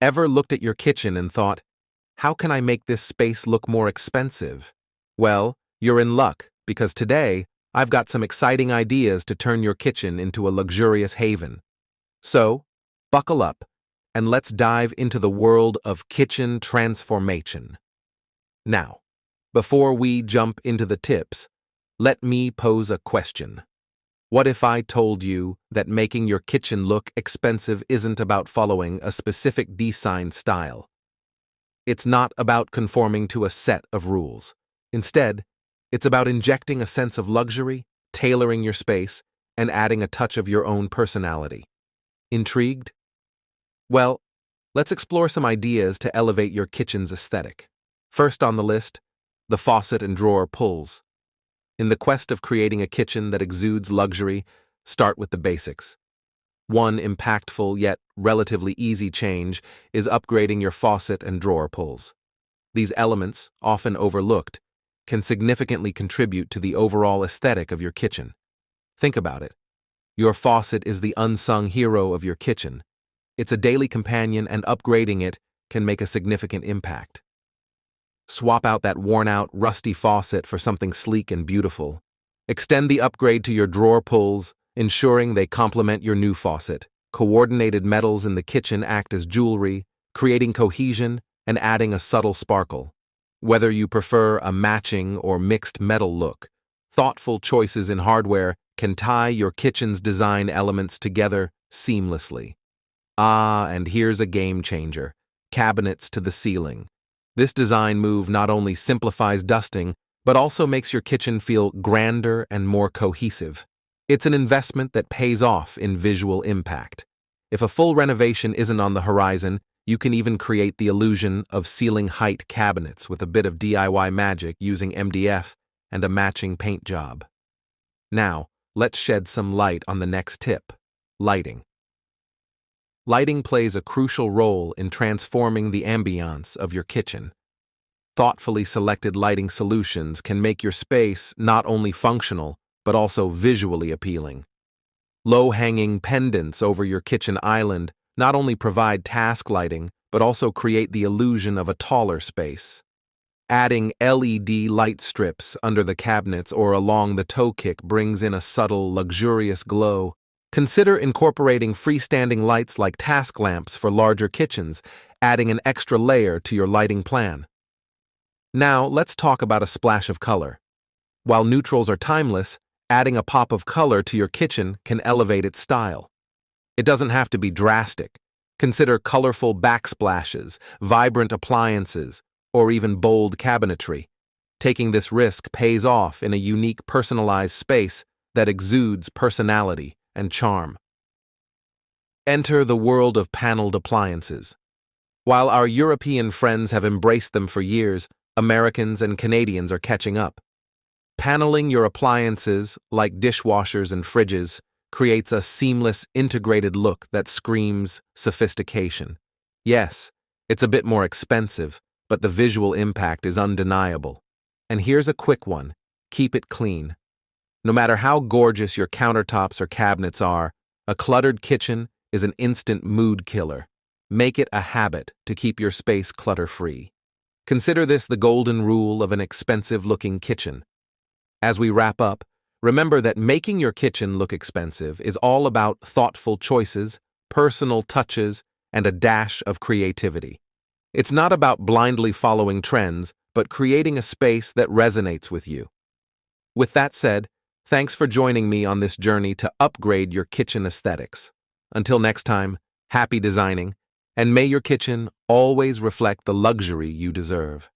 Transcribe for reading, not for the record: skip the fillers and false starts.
Ever looked at your kitchen and thought, how can I make this space look more expensive? Well, you're in luck, because today, I've got some exciting ideas to turn your kitchen into a luxurious haven. So, buckle up, and let's dive into the world of kitchen transformation. Now, before we jump into the tips, let me pose a question. What if I told you that making your kitchen look expensive isn't about following a specific design style? It's not about conforming to a set of rules. Instead, it's about injecting a sense of luxury, tailoring your space, and adding a touch of your own personality. Intrigued? Well, let's explore some ideas to elevate your kitchen's aesthetic. First on the list, the faucet and drawer pulls. In the quest of creating a kitchen that exudes luxury, start with the basics. One impactful yet relatively easy change is upgrading your faucet and drawer pulls. These elements, often overlooked, can significantly contribute to the overall aesthetic of your kitchen. Think about it. Your faucet is the unsung hero of your kitchen. It's a daily companion, and upgrading it can make a significant impact. Swap out that worn-out, rusty faucet for something sleek and beautiful. Extend the upgrade to your drawer pulls, ensuring they complement your new faucet. Coordinated metals in the kitchen act as jewelry, creating cohesion and adding a subtle sparkle. Whether you prefer a matching or mixed metal look, thoughtful choices in hardware can tie your kitchen's design elements together seamlessly. And here's a game changer: cabinets to the ceiling. This design move not only simplifies dusting, but also makes your kitchen feel grander and more cohesive. It's an investment that pays off in visual impact. If a full renovation isn't on the horizon, you can even create the illusion of ceiling-height cabinets with a bit of DIY magic using MDF and a matching paint job. Now, let's shed some light on the next tip: lighting. Lighting plays a crucial role in transforming the ambiance of your kitchen. Thoughtfully selected lighting solutions can make your space not only functional, but also visually appealing. Low-hanging pendants over your kitchen island not only provide task lighting, but also create the illusion of a taller space. Adding LED light strips under the cabinets or along the toe kick brings in a subtle, luxurious glow. Consider incorporating freestanding lights like task lamps for larger kitchens, adding an extra layer to your lighting plan. Now, let's talk about a splash of color. While neutrals are timeless, adding a pop of color to your kitchen can elevate its style. It doesn't have to be drastic. Consider colorful backsplashes, vibrant appliances, or even bold cabinetry. Taking this risk pays off in a unique, personalized space that exudes personality and charm. Enter the world of paneled appliances. While our European friends have embraced them for years, Americans and Canadians are catching up. Paneling your appliances, like dishwashers and fridges, creates a seamless, integrated look that screams sophistication. Yes, it's a bit more expensive, but the visual impact is undeniable. And here's a quick one: keep it clean. No matter how gorgeous your countertops or cabinets are, a cluttered kitchen is an instant mood killer. Make it a habit to keep your space clutter-free. Consider this the golden rule of an expensive-looking kitchen. As we wrap up, remember that making your kitchen look expensive is all about thoughtful choices, personal touches, and a dash of creativity. It's not about blindly following trends, but creating a space that resonates with you. With that said, thanks for joining me on this journey to upgrade your kitchen aesthetics. Until next time, happy designing, and may your kitchen always reflect the luxury you deserve.